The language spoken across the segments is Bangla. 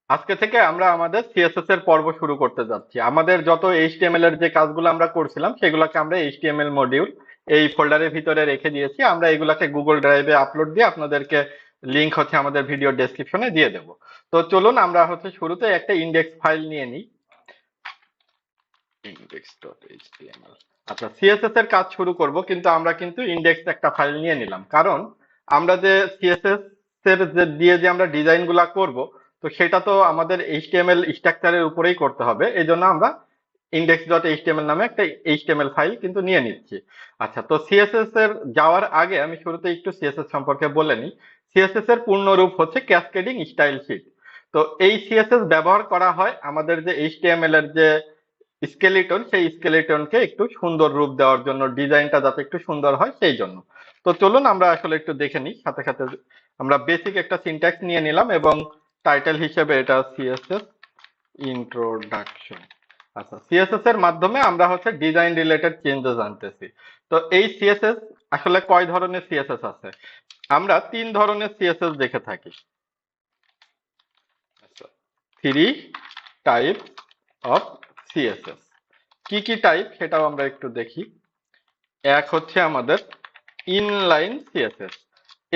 আজকে থেকে আমরা আমাদের সিএসএস এর পর্ব শুরু করতে যাচ্ছি। আমাদের যত এইচটিএমএল এর যে কাজগুলো আমরা করছিলাম সেগুলোকে আমরা এইচটিএমএল মডিউল এই ফোল্ডারের ভিতরে রেখে দিয়েছি। আমরা এগুলাকে গুগল ড্রাইভে আপলোড দিয়ে আপনাদেরকে লিংক হচ্ছে আমাদের ভিডিও ডেসক্রিপশনে দিয়ে দেব। তো চলুন আমরা হচ্ছে শুরুতে একটা ইন্ডেক্স ফাইল নিয়ে নিই, index.html। আচ্ছা, সিএসএস এর কাজ শুরু করব, কিন্তু আমরা কিন্তু ইন্ডেক্স একটা ফাইল নিয়ে নিলাম, কারণ আমরা যে সিএসএস এর যে আমরা ডিজাইন গুলা করব, তো সেটা তো আমাদের এইচটিএমএল স্ট্রাকচারের উপরেই করতে হবে। এই জন্য আমরা index.html নামে একটা এইচটিএমএল ফাইল কিন্তু নিয়ে নিচ্ছি। আচ্ছা, তো সিএসএস এর যাওয়ার আগে আমি শুরুতে একটু সিএসএস সম্পর্কে বলে নিই। সিএসএস এর পূর্ণ রূপ হচ্ছে ক্যাসকেডিং স্টাইল শীট। তো এই সিএসএস ব্যবহার করা হয় আমাদের যে এইচটিএমএল এর যে স্কেলিটন, সেই স্কেলিটনকে একটু সুন্দর রূপ দেওয়ার জন্য, ডিজাইনটা যাতে একটু সুন্দর হয় সেই জন্য। তো চলুন আমরা আসলে একটু দেখে নিই। সাথে সাথে আমরা বেসিক একটা সিনট্যাক্স নিয়ে নিলাম এবং টাইটেল হিসেবে এটা সিএসএস ইন্ট্রোডাকশন। আচ্ছা, সিএসএস এর মাধ্যমে আমরা হচ্ছে ডিজাইন রিলেটেড চেঞ্জেস আনতেছি। তো এই সিএসএস আসলে কয় ধরনের সিএসএস আছে? আমরা তিন ধরনের সিএসএস দেখে থাকি। আচ্ছা, থ্রি টাইপ অফ সিএসএস। কি কি টাইপ সেটাও আমরা একটু দেখি। এক হচ্ছে আমাদের ইনলাইন সিএসএস।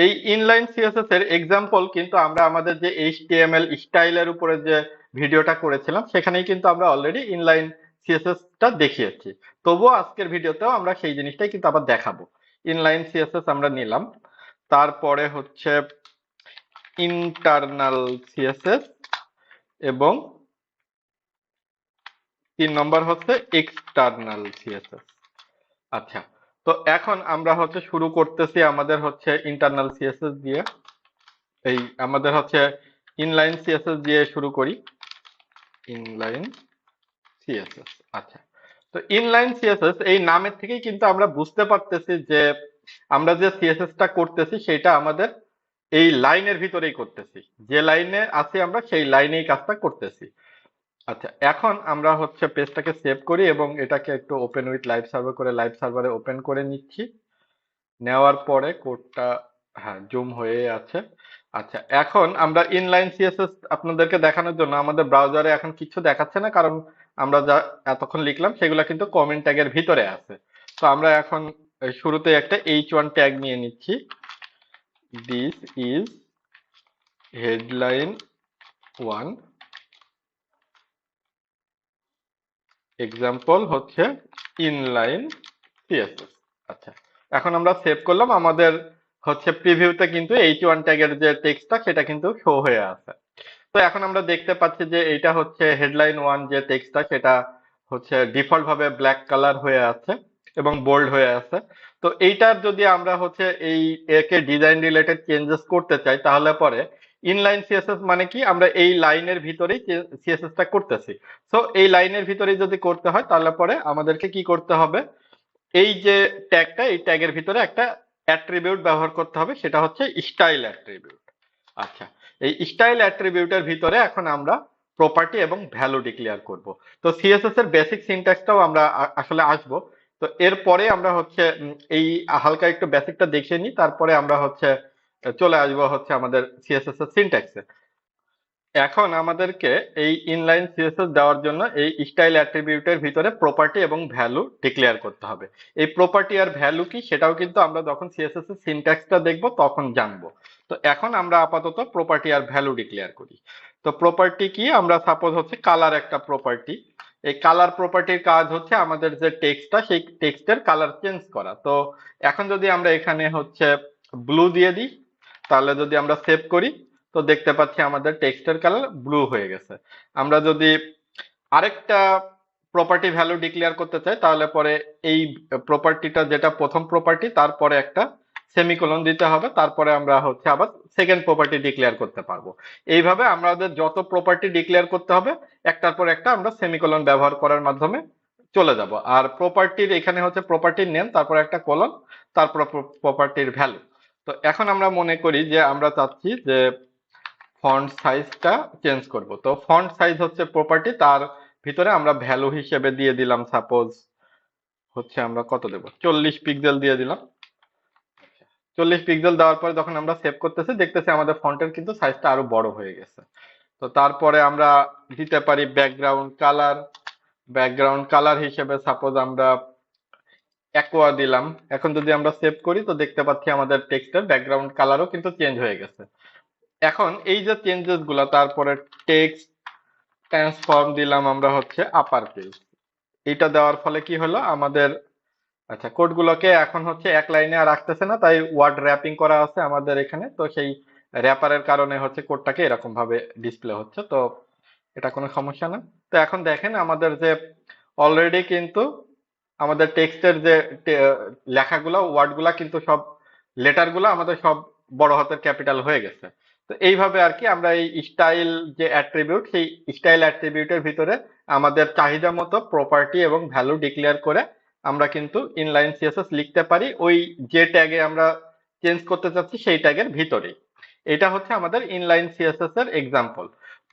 এই ইনলাইন সিএসএস এর এক্সাম্পল কিন্তু আমরা আমাদের যে এইচটিএমএল স্টাইলের উপরে যে ভিডিওটা করেছিলাম সেখানেই কিন্তু আমরা অলরেডি ইনলাইন সিএসএস টা দেখিয়েছি। তবুও আজকের ভিডিওতেও আমরা সেই জিনিসটাই কিন্তু আবার দেখাবো। ইনলাইন সিএসএস আমরা নিলাম। তারপরে হচ্ছে ইন্টারনাল সিএসএস এবং 3 নম্বর হচ্ছে এক্সটার্নাল সিএসএস। আচ্ছা, তো এখন আমরা হচ্ছে শুরু করতেছি আমাদের হচ্ছে ইন্টারনাল সিএসএস দিয়ে। এই আমাদের হচ্ছে ইনলাইন সিএসএস দিয়ে শুরু করি। Inline CSS. আচ্ছা, তো ইনলাইন সিএসএস এই নামের থেকেই কিন্তু আমরা বুঝতে পারতেছি যে আমরা যে সিএসএস টা করতেছি সেটা আমাদের এই লাইনের ভিতরেই করতেছি। যে লাইনে আছি আমরা সেই লাইনেই কাজটা করতেছি। আচ্ছা, এখন আমরা হচ্ছে পেজটাকে সেভ করি এবং এটাকে একটু ওপেন উইথ লাইভ সার্ভার করে লাইভ সার্ভারে ওপেন করে নিচ্ছি। নেওয়ার পরে কোডটা, হ্যাঁ, জুম হয়ে আছে। আচ্ছা, এখন আমরা ইনলাইন সিএসএস আপনাদেরকে দেখানোর জন্য আমাদের ব্রাউজারে এখন কিছু দেখাচ্ছে না, কারণ আমরা যা এতক্ষণ লিখলাম সেগুলো কিন্তু কমেন্ট ট্যাগের ভিতরে আছে। তো আমরা এখন শুরুতে একটা H1 ট্যাগ নিয়ে নিচ্ছি। দিস ইজ হেডলাইন 1, এক্সাম্পল হচ্ছে ইনলাইন সিএসএস। আচ্ছা, এখন আমরা সেভ করলাম। আমাদের হচ্ছে প্রিভিউতে কিন্তু H1 ট্যাগের যে টেক্সটটা সেটা কিন্তু শো হয়ে আছে। তো এখন আমরা দেখতে পাচ্ছি যে এইটা হচ্ছে হেডলাইন 1 যে টেক্সটটা সেটা হচ্ছে ডিফল্ট ভাবে ব্ল্যাক কালার হয়ে আছে এবং বোল্ড হয়ে আছে। তো এইটার যদি আমরা হচ্ছে এই একে ডিজাইন রিলেটেড চেঞ্জেস করতে চাই তাহলে পরে ইনলাইন সিএসএস মানে কি, আমরা এই লাইনের ভিতরেই সিএসএস টা করতেছি। সো এই লাইনের ভিতরেই যদি করতে হয় তাহলে পরে আমাদেরকে কি করতে হবে, এই যে ট্যাগটা, এই ট্যাগের ভিতরে একটা অ্যাট্রিবিউট ব্যবহার করতে হবে, সেটা হচ্ছে স্টাইল অ্যাট্রিবিউট। আচ্ছা, এই স্টাইল অ্যাট্রিবিউটের ভিতরে এখন আমরা প্রপার্টি এবং ভ্যালু ডিক্লেয়ার করব। তো সিএসএস এর বেসিক সিনট্যাক্সটাও আমরা আসলে আসবো। তো এরপরে আমরা হচ্ছে এই হালকা একটু বেসিকটা দেখে নিই, তারপরে আমরা হচ্ছে চলে আসবো হচ্ছে আমাদের সিএসএস এর সিনট্যাক্সে। এখন আমাদেরকে এই ইনলাইন সিএসএস দেওয়ার জন্য এই স্টাইল অ্যাট্রিবিউটের ভিতরে প্রপার্টি এবং ভ্যালু ডিক্লেয়ার করতে হবে। এই প্রপার্টি আর ভ্যালু কি সেটাও কিন্তু আমরা যখন সিএসএস এর সিনট্যাক্সটা দেখব তখন জানবো। তো এখন আমরা আপাতত প্রপার্টি আর ভ্যালু ডিক্লেয়ার করি। তো প্রপার্টি কি, আমরা সাপোজ হচ্ছে কালার একটা প্রপার্টি। এই কালার প্রপার্টির কাজ হচ্ছে আমাদের যে টেক্সটটা সেই টেক্সটের কালার চেঞ্জ করা। তো এখন যদি আমরা এখানে হচ্ছে ব্লু দিয়ে দিই, তাহলে যদি আমরা সেভ করি তো দেখতে পাচ্ছি আমাদের টেক্সটের কালার ব্লু হয়ে গেছে। আমরা যদি আরেকটা প্রপার্টি ভ্যালু ডিক্লেয়ার করতে চাই তাহলে পরে এই প্রপার্টিটা, যেটা প্রথম প্রপার্টি, তারপরে একটা সেমিকোলন দিতে হবে, তারপরে আমরা হচ্ছে আবার সেকেন্ড প্রপার্টি ডিক্লেয়ার করতে পারবো। এইভাবে আমাদের যত প্রপার্টি ডিক্লেয়ার করতে হবে একটার পর একটা আমরা সেমিকোলন ব্যবহার করার মাধ্যমে চলে যাব। আর প্রপার্টির এখানে হচ্ছে প্রপার্টির নেম, তারপর একটা কোলন, তারপর প্রপার্টির ভ্যালু। তো এখন আমরা মনে করি যে আমরা চাচ্ছি যে ফন্ট সাইজটা চেঞ্জ করব। তো ফন্ট সাইজ হচ্ছে প্রপার্টি, তার ভিতরে আমরা ভ্যালু হিসেবে দিয়ে দিলাম, সাপোজ হচ্ছে আমরা কত দেব, 40 পিক্সেল দিয়ে দিলাম। 40 পিক্সেল দেওয়ার পরে যখন আমরা সেভ করতেছি দেখতেছি আমাদের ফন্টের কিন্তু সাইজটা আরো বড় হয়ে গেছে। তো তারপরে আমরা দিতে পারি ব্যাকগ্রাউন্ড কালার হিসেবে সাপোজ আমরা অ্যাকোয়া দিলাম। এখন যদি আমরা সেভ করি তো দেখতে পাচ্ছি আমাদের টেক্সটের ব্যাকগ্রাউন্ড কালারও কিন্তু চেঞ্জ হয়ে গেছে। এখন এই যে চেঞ্জেস গুলা, তারপরে টেক্সট ট্রান্সফর্ম দিলাম আমরা হচ্ছে আপার কেস। এটা দেওয়ার ফলে কি হলো আমাদের, আচ্ছা, কোডগুলোকে এখন হচ্ছে এক লাইনে আর রাখতেছে না, তাই ওয়ার্ড র্যাপিং করা আছে আমাদের এখানে। তো সেই র্যাপারের কারণে হচ্ছে কোডটাকে এরকম ভাবে ডিসপ্লে হচ্ছে। তো এটা কোনো সমস্যা না। তো এখন দেখেন আমাদের যে অলরেডি কিন্তু আমাদের টেক্সটের যে লেখাগুলো, ওয়ার্ডগুলা কিন্তু সব, লেটারগুলো আমাদের সব বড় হাতের ক্যাপিটাল হয়ে গেছে। তো এইভাবে আর কি আমরা এই স্টাইল যে অ্যাট্রিবিউট, সেই স্টাইল অ্যাট্রিবিউটের ভিতরে আমাদের চাহিদা মতো প্রপার্টি এবং ভ্যালু ডিক্লেয়ার করে আমরা কিন্তু ইনলাইন সিএসএস লিখতে পারি ওই যে ট্যাগে আমরা চেঞ্জ করতে চাচ্ছি সেই ট্যাগের ভিতরেই। এটা হচ্ছে আমাদের ইনলাইন সিএসএস এর এক্সাম্পল।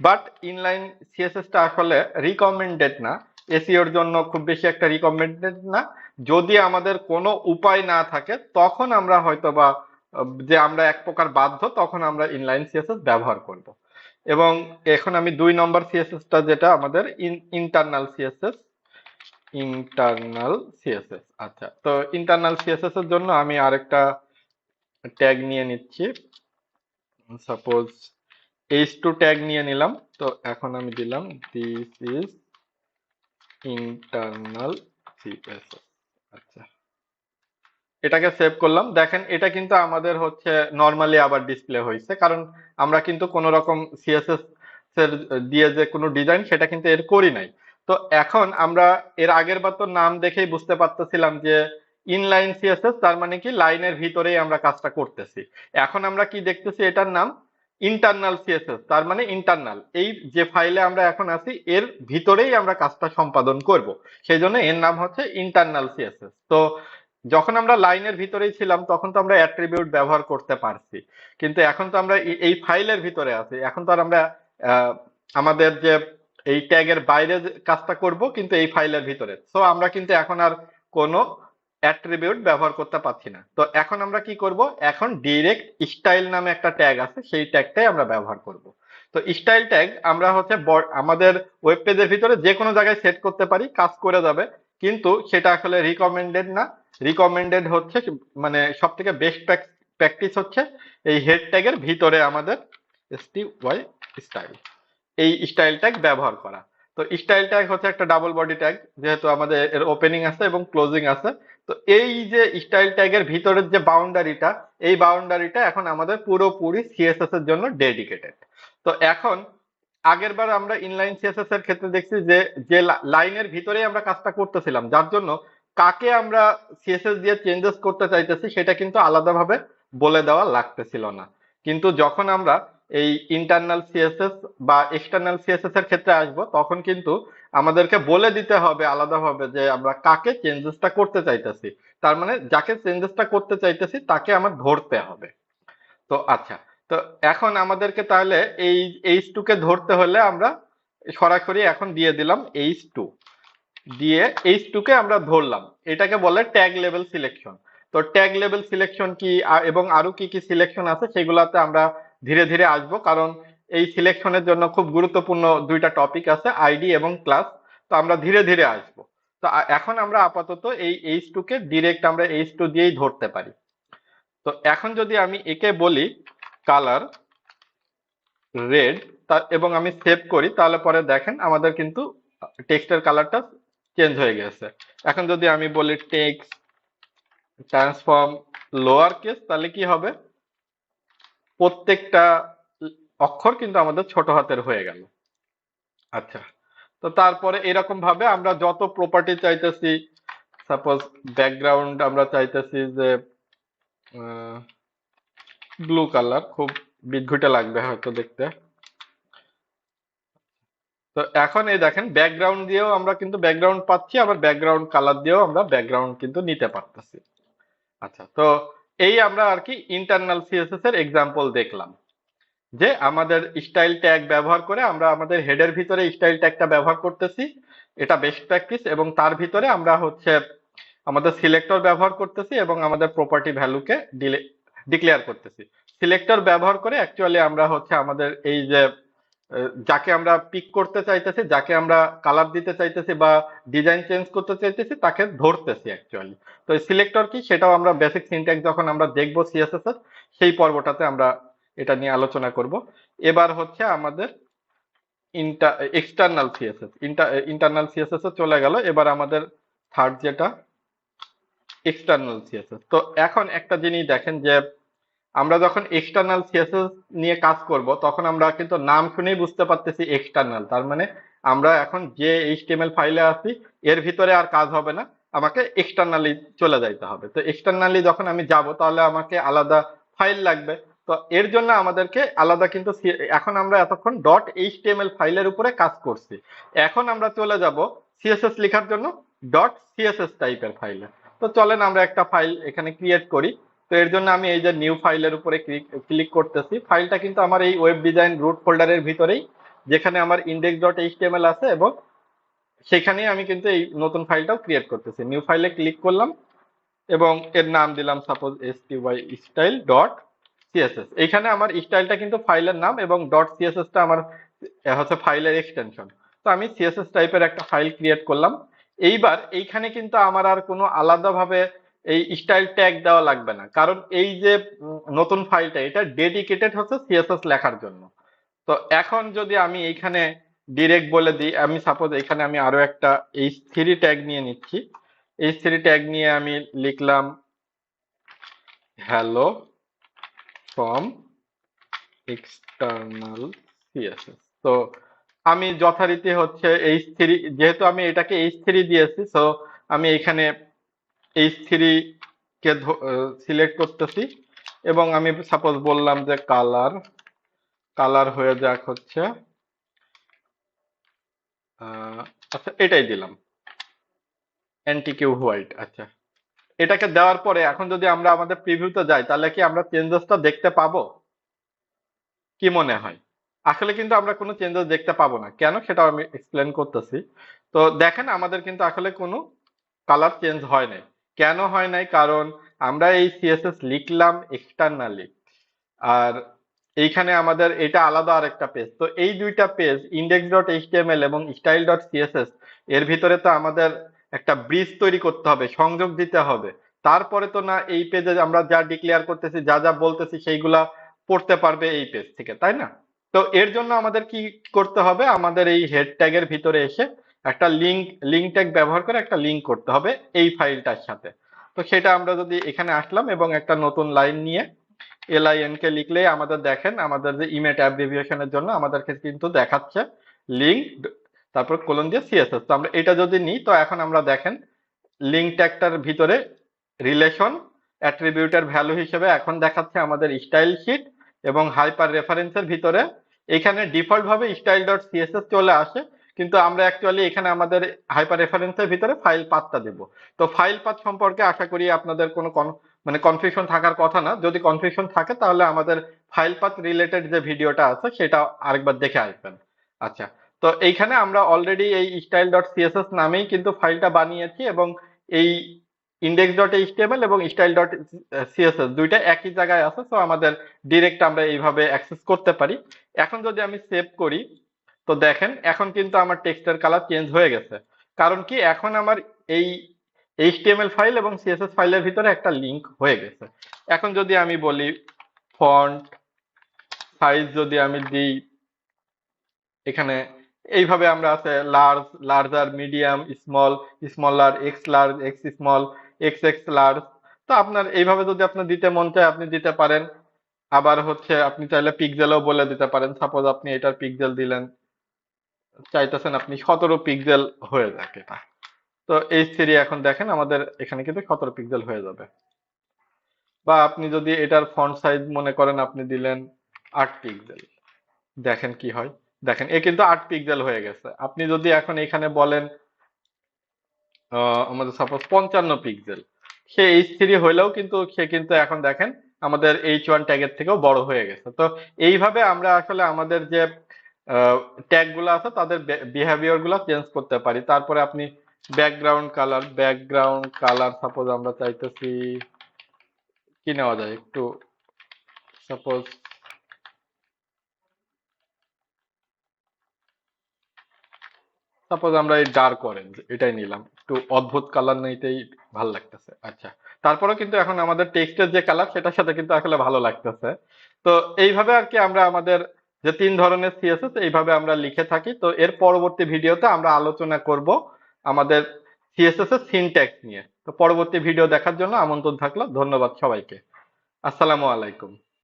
বাট ইনলাইন সিএসএসটা আসলে রিকমেন্ডেড না, এসইওর জন্য খুব বেশি একটা রিকমেন্ডেড না। যদি আমাদের কোনো উপায় না থাকে তখন আমরা হয়তোবা যে আমরা এক প্রকার বাধ্য, তখন আমরা ইনলাইন সিএসএস ব্যবহার করব। এবং এখন আমি 2 নম্বর সিএসএসটা, যেটা আমাদের ইন্টারনাল সিএসএস। আচ্ছা, তো ইন্টারনাল সিএসএস এর জন্য আমি আরেকটা ট্যাগ নিয়ে নিচ্ছি। সাপোজ h2 ট্যাগ নিয়ে নিলাম। তো এখন আমি দিলাম দিস ইজ ইন্টারনাল সিএসএস। আচ্ছা, এটাকে সেভ করলাম। দেখেন এটা কিন্তু আমাদের হচ্ছে নরমালি আবার ডিসপ্লে হয়েছে, কারণ আমরা কিন্তু কোনো রকম সিএসএস এর দিয়ে যে কোনো ডিজাইন সেটা কিন্তু এর করি নাই। তো এখন আমরা এর আগের বার তো নাম দেখেই বুঝতে পারতেছিলাম যে ইনলাইন সিএসএস তার মানে কি লাইনের ভিতরেই আমরা কাজটা করতেছি। এখন আমরা কি দেখতেছি, এটার নাম ইন্টারনাল সিএসএস, তার মানে ইন্টারনাল, এই যে ফাইলে আমরা এখন আছি এর ভিতরেই আমরা কাজটা সম্পাদন করব, সেই জন্য এর নাম হচ্ছে ইন্টারনাল সিএসএস। তো যখন আমরা লাইনের ভিতরেই ছিলাম তখন তো আমরা অ্যাট্রিবিউট ব্যবহার করতে পারছি, কিন্তু এখন তো আমরা এই ফাইলের ভিতরে আছি, এখন তো আর আমরা আহ, আমাদের যে এই ট্যাগের বাইরে যে কাজটা করব কিন্তু এই ফাইলের ভিতরে, সো আমরা কিন্তু এখন আর কোনো অ্যাট্রিবিউট ব্যবহার করতে পারছি না। তো এখন আমরা কি করব, এখন ডিরেক্ট স্টাইল নামে একটা ট্যাগ আছে, সেই ট্যাগটাই আমরা ব্যবহার করব। তো স্টাইল ট্যাগ আমরা হচ্ছে আমাদের ওয়েব পেজের ভিতরে যে কোনো জায়গায় সেট করতে পারি, কাজ করে যাবে, কিন্তু সেটা আসলে রিকমেন্ডেড না। রিকমেন্ডেড হচ্ছে মানে সব থেকে বেস্ট প্র্যাকটিস হচ্ছে এই হেড ট্যাগের ভিতরে আমাদের STY স্টাইল, এই স্টাইল ট্যাগ ব্যবহার করা। তো স্টাইল ট্যাগ হচ্ছে একটা ডাবল বডি ট্যাগ, যেহেতু আমাদের এর ওপেনিং আছে এবং ক্লোজিং আছে। তো এই যে স্টাইল ট্যাগের ভিতরের যে বাউন্ডারিটা, এই বাউন্ডারিটা এখন আমাদের পুরোপুরি সিএসএস এর জন্য ডেডিকেটেড। তো এখন আগের বার আমরা ইনলাইন সিএসএস এর ক্ষেত্রে দেখছি যে যে লাইনের ভিতরেই আমরা কাজটা করতেছিলাম, যার জন্য কাকে আমরা সিএসএস দিয়ে চেঞ্জেস করতে চাইতেছি সেটা কিন্তু আলাদাভাবে বলে দেওয়া লাগতেছিল না। কিন্তু যখন আমরা এই ইন্টারনাল সিএসএস বা এক্সটার্নাল সিএসএস এর ক্ষেত্রে আসব, তখন কিন্তু আমাদেরকে বলে দিতে হবে আলাদাভাবে যে আমরা কাকে চেঞ্জেসটা করতে চাইতেছি। তার মানে যাকে চেঞ্জেসটা করতে চাইতেছি তাকে আমার ধরতে হবে। তো আচ্ছা, তো এখন আমাদেরকে তাহলে এই H2 কে ধরতে হলে আমরা সরাসরি এখন দিয়ে দিলাম H2, দিয়ে H2 কে আমরা ধরলাম। এটাকে বলে ট্যাগ লেভেল সিলেকশন। তো ট্যাগ লেভেল সিলেকশন কি এবং আরো কি কি সিলেকশন আছে সেগুলাতে আমরা ধীরে ধীরে আসব, কারণ এই সিলেকশনের জন্য খুব গুরুত্বপূর্ণ 2টা টপিক আছে, আইডি এবং ক্লাস। তো আমরা ধীরে ধীরে আসব। তো এখন আমরা আপাতত এই H2 কে ডিরেক্ট আমরা H2 দিয়েই ধরতে পারি। তো এখন যদি আমি একে বলি কালার রেড এবং আমি সেভ করি, তাহলে পরে দেখেন আমাদের কিন্তু টেক্সটের কালারটা চেঞ্জ হয়ে গেছে। এখন যদি আমি বলি টেক্সট ট্রান্সফর্ম লোয়ার কেস, তাহলে কি হবে, প্রত্যেকটা অক্ষর কিন্তু আমাদের ছোট হাতের হয়ে গেল। আচ্ছা, তো তারপরে এরকম ভাবে আমরা যত প্রপার্টি চাইতেছি, সাপোজ ব্যাকগ্রাউন্ড আমরা চাইতেছি যে ব্লু কালার, খুব বিদঘুটে লাগবে হয়তো দেখতে। তো এখন এই দেখেন ব্যাকগ্রাউন্ড দিয়েও আমরা কিন্তু ব্যাকগ্রাউন্ড পাচ্ছি, আবার ব্যাকগ্রাউন্ড কালার দিয়েও আমরা ব্যাকগ্রাউন্ড কিন্তু নিতে পারতেছি। আচ্ছা, তো এই আমরা আর কি ইন্টারনাল সিএসএস এর এক্সাম্পল দেখলাম যে আমাদের স্টাইল ট্যাগ ব্যবহার করে আমরা আমাদের হেডের ভিতরে স্টাইল ট্যাগটা ব্যবহার করতেছি, এটা বেস্ট প্র্যাকটিস, এবং তার ভিতরে আমরা হচ্ছে আমাদের সিলেক্টর ব্যবহার করতেছি এবং আমাদের প্রপার্টি ভ্যালুকে ডিক্লেয়ার করতেছি। সিলেক্টর ব্যবহার করে অ্যাকচুয়ালি আমরা হচ্ছে আমাদের এই যে যাকে আমরা পিক করতে চাইতেছি, যাকে আমরা কালার দিতে চাইতেছি বা ডিজাইন চেঞ্জ করতে চাইতেছি তাকে ধরতেছি অ্যাকচুয়ালি। তো সিলেক্টর কি সেটাও আমরা বেসিক সিনট্যাক্স যখন আমরা দেখবো সিএসএস এর সেই পর্বটাতে আমরা এটা নিয়ে আলোচনা করব। এবার হচ্ছে আমাদের এক্সটার্নাল সিএসএস, ইন্টারনাল সিএসএস এ চলে গেল। এবার আমাদের থার্ড যেটা এক্সটার্নাল সিএসএস। তো এখন একটা জিনিস দেখেন যে আমরা যখন এক্সটার্নাল সিএসএস নিয়ে কাজ করব তখন আমরা কিন্তু নাম শুনেই বুঝতে পারতেছি এক্সটার্নাল, তার মানে আমরা এখন যে এইচটিএমএল ফাইলে আছি এর ভিতরে আর কাজ হবে না, আমাকে এক্সটার্নালি চলে যাইতে হবে। তো এক্সটার্নালি যখন আমি যাব তাহলে আমাকে আলাদা ফাইল লাগবে। তো এর জন্য আমাদেরকে আলাদা কিন্তু এখন আমরা এতক্ষণ ডট এইচটিএমএল ফাইলের উপরে কাজ করছি, এখন আমরা চলে যাব সিএসএস লেখার জন্য ডট সিএসএস টাইপের ফাইলে। তো চলেন আমরা একটা ফাইল এখানে ক্রিয়েট করি। তো এর জন্য আমি এই যে নিউ ফাইলের উপরে ক্লিক করতেছি। ফাইলটা কিন্তু আমার এই ওয়েব ডিজাইন রুট ফোল্ডারের ভিতরেই, যেখানে আমার index ডট এইচটিএমএল আছে, এবং সেখানে আমি কিন্তু এই নতুন ফাইলটাও ক্রিয়েট করতেছি। নিউ ফাইলে ক্লিক করলাম এবং এর নাম দিলাম সাপোজ স্টাই স্টাইল ডট সিএসএস। এইখানে আমার স্টাইলটা কিন্তু ফাইলের নাম এবং ডট সিএসএস টা আমার হচ্ছে ফাইলের এক্সটেনশন। তো আমি সিএসএস টাইপের একটা ফাইল ক্রিয়েট করলাম। এইবার এইখানে কিন্তু আমার আর কোনো আলাদাভাবে এই স্টাইল ট্যাগ দেওয়া লাগবে না, কারণ এই যে নতুন ফাইলটা এটা ডেডিকেটেড হচ্ছে সিএসএস লেখার জন্য। তো এখন যদি আমি এইখানে ডিরেক্ট বলে দিই, আমি সাপোজ এখানে আমি আরো একটা h3 ট্যাগ নিয়ে নিচ্ছি। h3 ট্যাগ নিয়ে আমি লিখলাম হ্যালো ফ্রম এক্সটার্নাল সিএসএস। তো আমি যথারীতি হচ্ছে h3, যেহেতু আমি এটাকে h3 দিয়েছি, সো আমি এখানে h3 কে সিলেক্ট করতেছি এবং আমি সাপোজ বললাম যে কালার, কালার হয়ে যাক হচ্ছে আচ্ছা এটাই দিলাম অ্যান্টিকিউ হোয়াইট। আচ্ছা, এটাকে দেওয়ার পরে এখন যদি আমরা আমাদের প্রিভিউতে যাই তাহলে কি আমরা চেঞ্জেসটা দেখতে পাবো? কি মনে হয়? আসলে কিন্তু আমরা কোনো চেঞ্জেস দেখতে পাবো না, কেন সেটাও আমি এক্সপ্লেন করতেছি। তো দেখেন আমাদের কিন্তু আসলে কোনো কালার চেঞ্জ হয় নাই। কেন হয় নাই? কারণ আমরা এই সিএসএস লিখলাম এক্সটার্নালি, আর এইখানে আমাদের এটা আলাদা আরেকটা পেজ। তো এই দুইটা পেজ ইন্ডেক্স ডট এইচটিএমএল এবং স্টাইল ডট সিএসএস এর ভিতরে তো আমাদের একটা ব্রিজ তৈরি করতে হবে, সংযোগ দিতে হবে। তারপরে তো না এই পেজে আমরা যা ডিক্লেয়ার করতেছি, যা যা বলতেছি সেইগুলা পড়তে পারবে এই পেজ থেকে, তাই না? তো এর জন্য আমাদের কি করতে হবে? আমাদের এই হেড ট্যাগের ভিতরে এসে একটা লিঙ্ক ট্যাগ ব্যবহার করে একটা লিঙ্ক করতে হবে এই ফাইলটার সাথে। তো সেটা আমরা যদি এখানে আসলাম এবং একটা নতুন লাইন নিয়ে এলআইএন কে লিখলেই আমাদের দেখেন আমাদের যে ইমেট অ্যাব্রিভিয়েশনের জন্য আমাদেরকে কিন্তু দেখাচ্ছে লিঙ্ক, তারপর কোলন দিয়ে সিএসএস। তো আমরা এটা যদি নিই তো এখন আমরা দেখেন লিঙ্ক ট্যাগটার ভিতরে রিলেশন অ্যাট্রিবিউটের ভ্যালু হিসেবে এখন দেখাচ্ছে আমাদের স্টাইল শিট, এবং হাইপার রেফারেন্সের ভিতরে এখানে ডিফল্ট ভাবে স্টাইল ডট সিএসএস চলে আসে, কিন্তু আমরা অ্যাকচুয়ালি এখানে আমাদের হাইপার রেফারেন্সের ভিতরে ফাইল পাথটা দেব। তো ফাইল পাথ সম্পর্কে আশা করি আপনাদের কোনো মানে কনফিউশন থাকার কথা না। যদি কনফিউশন থাকে তাহলে আমাদের ফাইল পাথ রিলেটেড যে ভিডিওটা আছে সেটা আরেকবার দেখে আসবেন। আচ্ছা, তো এইখানে আমরা অলরেডি এই স্টাইল ডট সিএসএস নামেই কিন্তু ফাইলটা বানিয়েছি, এবং এই ইন্ডেক্স ডট এইচটিএমএল এবং স্টাইল ডট সিএসএস দুইটা একই জায়গায় আছে, তো আমাদের ডিরেক্ট আমরা এইভাবে অ্যাক্সেস করতে পারি। এখন যদি আমি সেভ করি তো দেখেন এখন কিন্তু আমার টেক্সটের কালার চেঞ্জ হয়ে গেছে। কারণ কি? এখন আমার এই এইচটিএমএল ফাইল এবং সিএসএস ফাইলের ভিতরে একটা লিংক হয়ে গেছে। এখন যদি আমি বলি ফন্ট সাইজ যদি আমি দিই, এখানে এইভাবে আমরা আছে large, larger, medium, small, smaller, x large, x small, x x large. তো আপনার এইভাবে যদি আপনার দিতে মন চায় আপনি দিতে পারেন। আবার হচ্ছে আপনি চাইলে পিক্সেলও বলে দিতে পারেন। সাপোজ আপনি এটার পিক্সেল দিলেন, চাইতেছেন আপনি 17 পিক্সেল হয়ে যাক এটা। তো H3 এখন দেখেন আমাদের এখানে কিন্তু 17 পিক্সেল হয়ে যাবে। বা আপনি যদি এটার ফন্ট সাইজ মনে করেন আপনি দিলেন 8 পিক্সেল, দেখেন কি হয়। দেখেন এ কিন্তু 8 পিক্সেল হয়ে গেছে। আপনি যদি এখন এখানে বলেন আমাদের সাপোজ 55 পিক্সেল, সে H3 হইলেও কিন্তু সে কিন্তু এখন দেখেন আমাদের H1 ট্যাগের থেকেও বড় হয়ে গেছে। তো এইভাবে আমরা আসলে আমাদের যে ট্যাগ গুলো আছে তাদের বিহেভিয়ার গুলো চেঞ্জ করতে পারি। তারপরে আপনি ব্যাকগ্রাউন্ড কালার সাপোজ আমরা চাইতেছি কি নেওয়া যায় একটু, সাপোজ সাপোজ আমরা এই ডার্ক অরেঞ্জ এটাই নিলাম, একটু অদ্ভুত কালার নিতেই ভালো লাগতেছে। আচ্ছা, তারপরেও কিন্তু এখন আমাদের টেক্সটের যে কালার সেটার সাথে কিন্তু আসলে ভালো লাগতেছে। তো এইভাবে আর কি আমরা আমাদের যে 3 ধরনের সিএসএস এইভাবে আমরা লিখে থাকি। তো এর পরবর্তী ভিডিওতে আমরা আলোচনা করব আমাদের সিএসএস এর সিনট্যাক্স নিয়ে। তো পরবর্তী ভিডিও দেখার জন্য আমন্ত্রণ থাকলো। ধন্যবাদ সবাইকে। আসসালামু আলাইকুম।